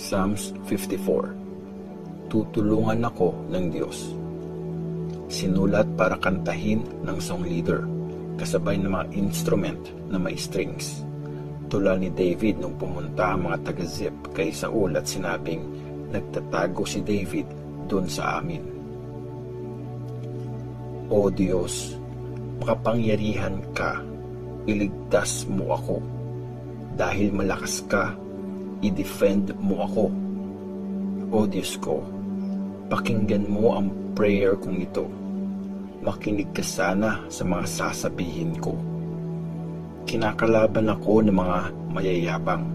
Psalms 54. Tutulungan ako ng Diyos. Sinulat para kantahin ng song leader, kasabay ng mga instrument na may strings. Tula ni David nung pumunta ang mga taga-Zip kay Saul at sinabing, nagtatago si David doon sa amin. O Diyos, makapangyarihan ka, iligtas mo ako. Dahil malakas ka, i-defend mo ako. O Diyos ko, pakinggan mo ang prayer kong ito. Makinig ka sana sa mga sasabihin ko. Kinakalaban ako ng mga mayayabang.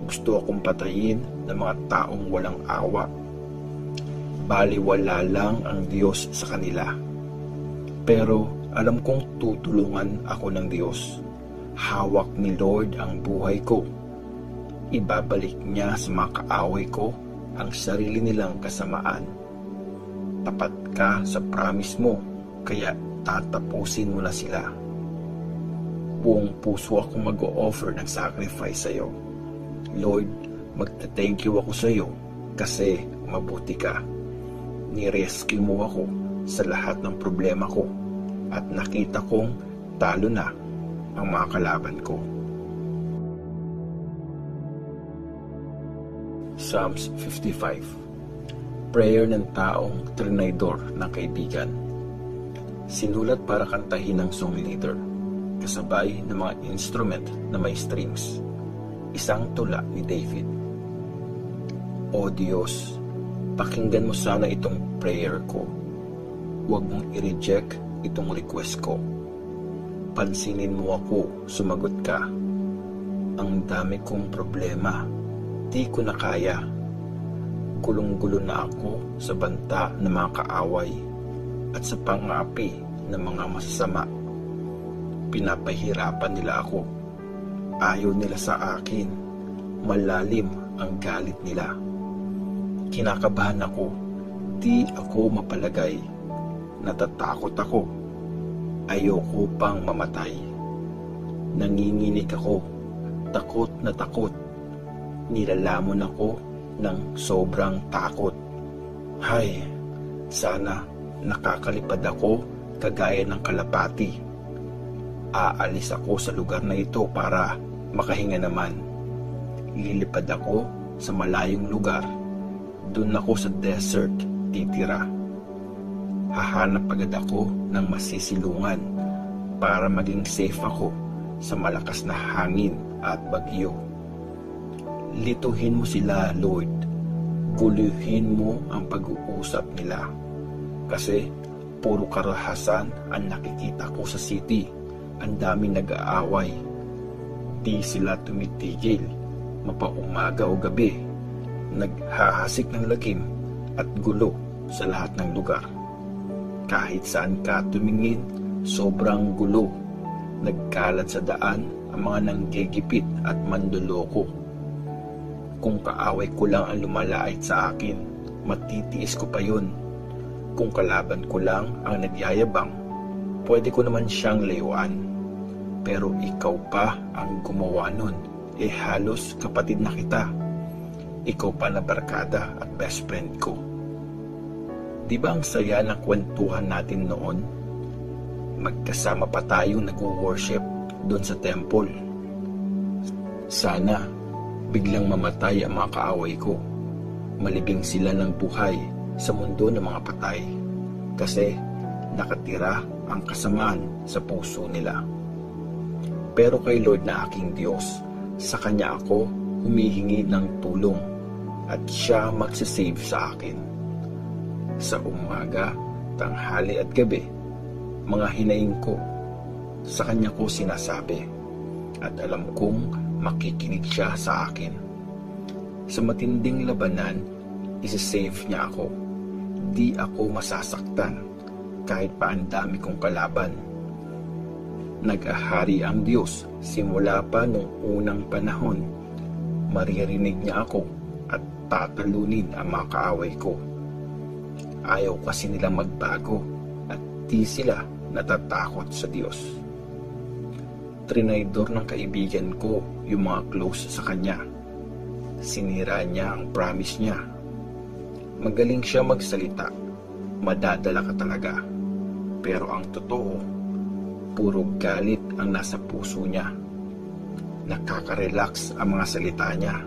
Gusto akong patayin ng mga taong walang awa. Baliwala lang ang Diyos sa kanila. Pero alam kong tutulungan ako ng Diyos. Hawak ni Lord ang buhay ko. Ibabalik niya sa mga kaaway ko ang sarili nilang kasamaan. Tapat ka sa promise mo, kaya tatapusin mo na sila. Buong puso ako mag-o-offer ng sacrifice sa iyo. Lord, magta-thank you ako sa iyo kasi mabuti ka. Ni-rescue mo ako sa lahat ng problema ko at nakita kong talo na ang mga kalaban ko. Psalms 55. Prayer ng taong trinaydor ng kaibigan. Sinulat para kantahin ng song leader, kasabay ng mga instrument na may strings. Isang tula ni David. O Diyos, pakinggan mo sana itong prayer ko. Huwag mong i-reject itong request ko. Pansinin mo ako, sumagot ka. Ang dami kong problema, di ko na kaya. Gulong-gulo na ako sa banta ng mga kaaway at sa pang-aapi ng mga masasama. Pinapahirapan nila ako. Ayaw nila sa akin. Malalim ang galit nila. Kinakabahan ako. Di ako mapalagay. Natatakot ako. Ayoko pang mamatay. Nanginginig ako. Takot na takot. Nilalamon ako ng sobrang takot. Hay, sana nakakalipad ako kagaya ng kalapati. Aalis ako sa lugar na ito para makahinga naman. Lilipad ako sa malayong lugar. Doon ako sa desert titira. Hahanap agad ako ng masisilungan para maging safe ako sa malakas na hangin at bagyo. Lituhin mo sila, Lord. Guluhin mo ang pag-uusap nila. Kasi puro karahasan ang nakikita ko sa city. Ang daming nag-aaway. Di sila tumitigil, mapaumaga o gabi. Naghahasik ng lagim at gulo sa lahat ng lugar. Kahit saan ka tumingin, sobrang gulo. Nagkalat sa daan ang mga nanggigipit at manduloko. Kung kaaway ko lang ang lumalait sa akin, matitiis ko pa yun. Kung kalaban ko lang ang nagyayabang, pwede ko naman siyang layuan. Pero ikaw pa ang gumawa nun, halos kapatid na kita. Ikaw pa na barkada at best friend ko. Di ba ang saya ng kwentuhan natin noon? Magkasama pa tayong nag-worship doon sa temple. Sana biglang mamatay ang mga kaaway ko. Malibing sila ng buhay sa mundo ng mga patay. Kasi nakatira ang kasamaan sa puso nila. Pero kay Lord na aking Diyos, sa Kanya ako humihingi ng tulong at Siya magsisave sa akin. Sa umaga, tanghali at gabi, mga hinaing ko, sa Kanya ko sinasabi at alam kong makikinig Siya sa akin. Sa matinding labanan, isisave Niya ako. Di ako masasaktan kahit pa ang dami kong kalaban. Nag-ahari ang Diyos simula pa nung unang panahon. Maririnig Niya ako at tatalunin ang mga kaaway ko. Ayaw kasi nila magbago at di sila natatakot sa Diyos. Trinaydor ng kaibigan ko yung mga close sa kanya. sinira niya ang promise niya. Magaling siya magsalita, madadala ka talaga. Pero ang totoo, puro galit ang nasa puso niya. Nakaka-relax ang mga salita niya,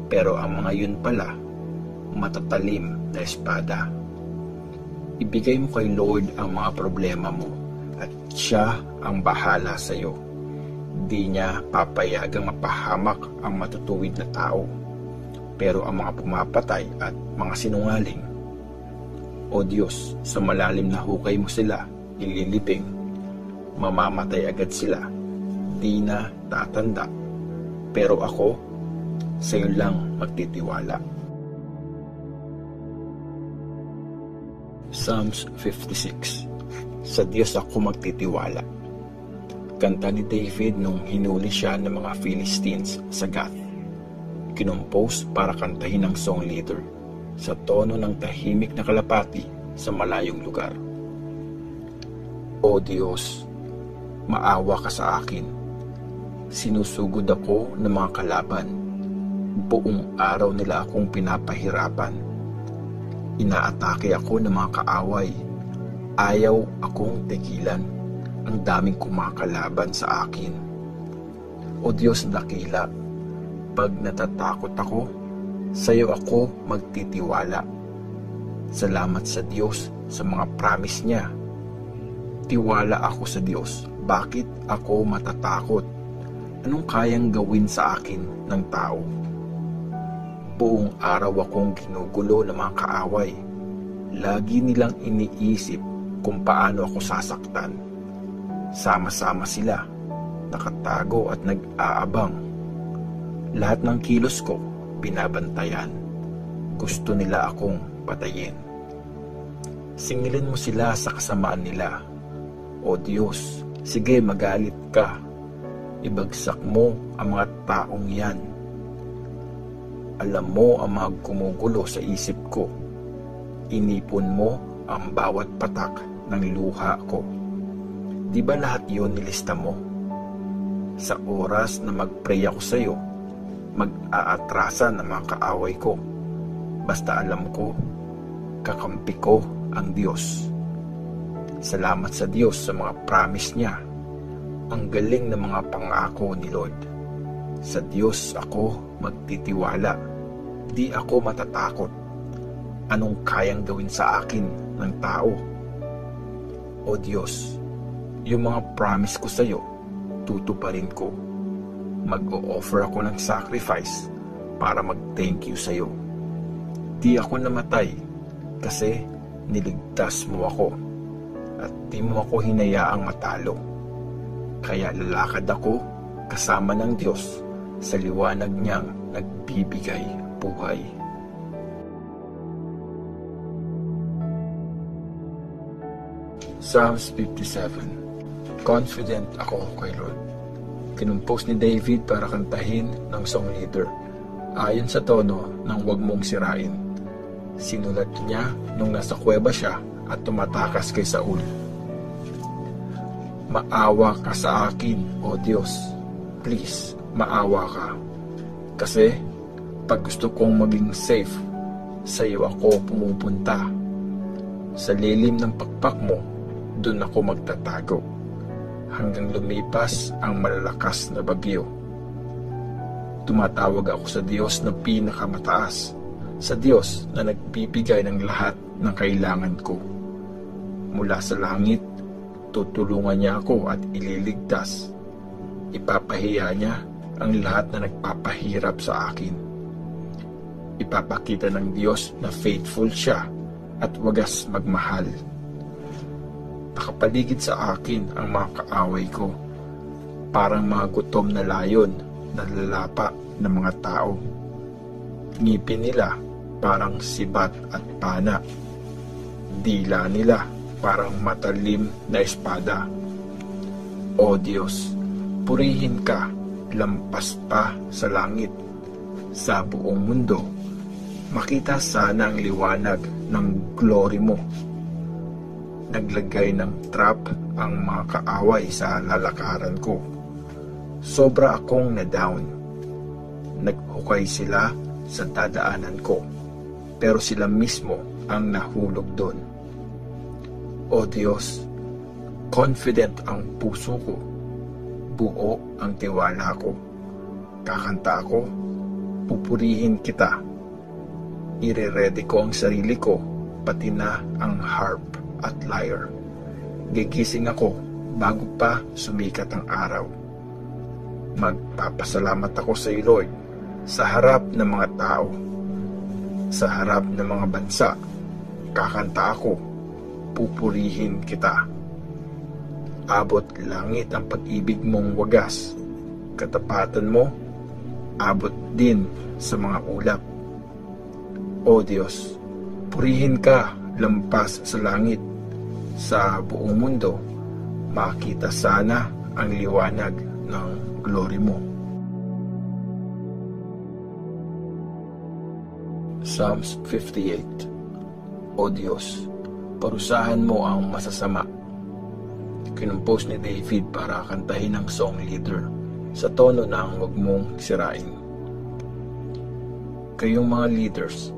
pero ang mga yun pala, matatalim na espada. Ibigay mo kay Lord ang mga problema mo at siya ang bahala sa iyo. Di niya papayagang mapahamak ang matutuwid na tao. Pero ang mga pumapatay at mga sinungaling, O Diyos, sa malalim na hukay mo sila ililibing. Mamamatay agad sila, di na tatanda. Pero ako, sa iyo lang magtitiwala. Psalms 56. Sa Diyos ako magtitiwala. Kanta ni David nung hinuli siya ng mga Philistines sa Gath. Kinompose para kantahin ng song leader sa tono ng tahimik na kalapati sa malayong lugar. O Diyos, maawa ka sa akin. Sinusugod ako ng mga kalaban. Buong araw nila akong pinapahirapan. Inaatake ako ng mga kaaway. Ayaw akong tigilan. Ang daming kumakalaban sa akin. O Diyos dakila, pag natatakot ako, sa iyo ako magtitiwala. Salamat sa Diyos sa mga promise niya. Tiwala ako sa Diyos. Bakit ako matatakot? Anong kayang gawin sa akin ng tao? Buong araw akong ginugulo ng mga kaaway. Lagi nilang iniisip kung paano ako sasaktan. Sama-sama sila, nakatago at nag-aabang. Lahat ng kilos ko, binabantayan. Gusto nila akong patayin. Singilin mo sila sa kasamaan nila. O Diyos, sige magalit ka. Ibagsak mo ang mga taong yan. Alam mo ang mga gumugulo sa isip ko. Inipon mo ang bawat patak ng luha ko. Di ba lahat yun nilista mo? Sa oras na mag-pray ako sa iyo, mag-aatrasan ang mga kaaway ko. Basta alam ko, kakampi ko ang Diyos. Salamat sa Diyos sa mga promise niya. Ang galing ng mga pangako ni Lord. Sa Diyos ako magtitiwala. Di ako matatakot. Anong kayang gawin sa akin ng tao? O Diyos, yung mga promise ko sa iyo, tutuparin ko. Mag-o-offer ako ng sacrifice para mag-thank you sa iyo. Di ako namatay kasi niligtas mo ako at di mo ako hinayaang matalo. Kaya lalakad ako kasama ng Diyos sa liwanag niyang nagbibigay buhay. Psalms 57. Confident ako kay Lord. Kinumpose ni David para kantahin ng song leader ayon sa tono ng Huwag Mong Sirain. Sinulat niya nung nasa kuweba siya at tumatakas kay Saul. Maawa ka sa akin, O Diyos. Please, maawa ka. Kasi pag gusto kong maging safe, sa iyo ako pumupunta. Sa lilim ng pakpak mo, doon ako magtatago. Hanggang lumipas ang malalakas na bagyo. Tumatawag ako sa Diyos na pinakamataas, sa Diyos na nagbibigay ng lahat ng kailangan ko. Mula sa langit, tutulungan niya ako at ililigtas. Ipapahiya niya ang lahat na nagpapahirap sa akin. Ipapakita ng Diyos na faithful siya at wagas magmahal. Nakapaligid sa akin ang mga kaaway ko, parang mga gutom na layon na lalapa ng mga tao. Ngipin nila parang sibat at pana. Dila nila parang matalim na espada. O Diyos, purihin ka, lampas pa sa langit. Sa buong mundo, makita sana ang liwanag ng glory mo. Naglagay ng trap ang mga kaaway sa lalakaran ko. Sobra akong na-down. Naghukay sila sa dadaanan ko, pero sila mismo ang nahulog doon. O Diyos, confident ang puso ko, buo ang tiwala ko. Kakanta ako, pupurihin kita. Ire-ready ko ang sarili ko, pati na ang harp at lyre. Gigising ako bago pa sumikat ang araw. Magpapasalamat ako sa iyo, Lord, sa harap ng mga tao, sa harap ng mga bansa. Kakanta ako, pupurihin kita. Abot langit ang pag-ibig mong wagas. Katapatan mo, abot din sa mga ulap. O Diyos, purihin ka lampas sa langit. Sa buong mundo, makita sana ang liwanag ng glory mo. Psalms 58. O Diyos, parusahan mo ang masasama. Kinumpos ni David para kantahin ng song leader sa tono ng huwag mong sirain. Kayong mga leaders,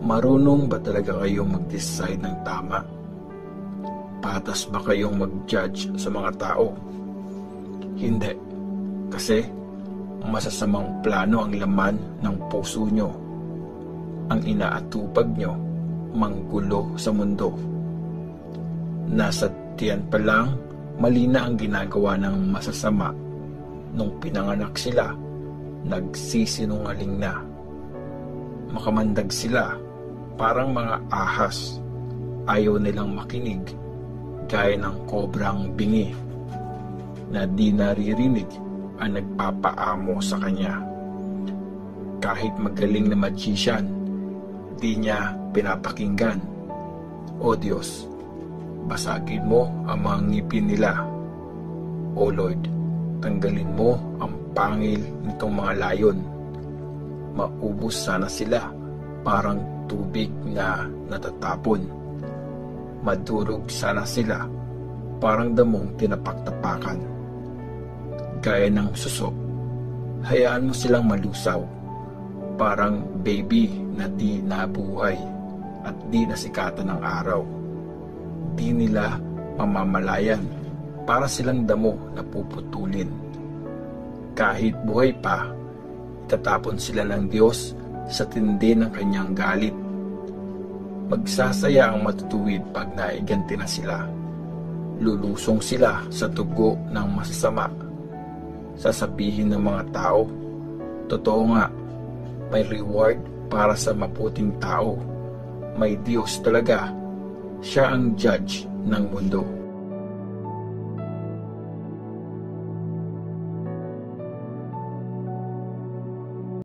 marunong ba talaga kayong mag-decide ng tama? Patas ba kayong mag-judge sa mga tao? Hindi. Kasi masasamang plano ang laman ng puso nyo. Ang inaatupag nyo, manggulo sa mundo. Nasa tiyan pa lang, mali na ang ginagawa ng masasama. Nung pinanganak sila, nagsisinungaling na. Makamandag sila, parang mga ahas. Ayaw nilang makinig, gaya ng kobrang bingi na di naririnig ang nagpapaamo sa kanya. Kahit magaling na magician, di niya pinapakinggan. O Diyos, basagin mo ang mga ngipin nila. O Lord, tanggalin mo ang pangil nitong mga layon. Maubos sana sila parang tubig na natatapon. Madurog sana sila parang damong tinapaktapakan. Gaya ng suso, hayaan mo silang malusaw, parang baby na di nabuhay at di nasikatan ng araw. Di nila mamamalayan, para silang damo na puputulin. Kahit buhay pa, itatapon sila ng Diyos sa tindi ng kanyang galit. Magsasaya ang matutuwid pag naiganti na sila. Lulusong sila sa tugo ng masasama. Sasabihin ng mga tao, totoo nga, may reward para sa maputing tao. May Diyos talaga. Siya ang judge ng mundo.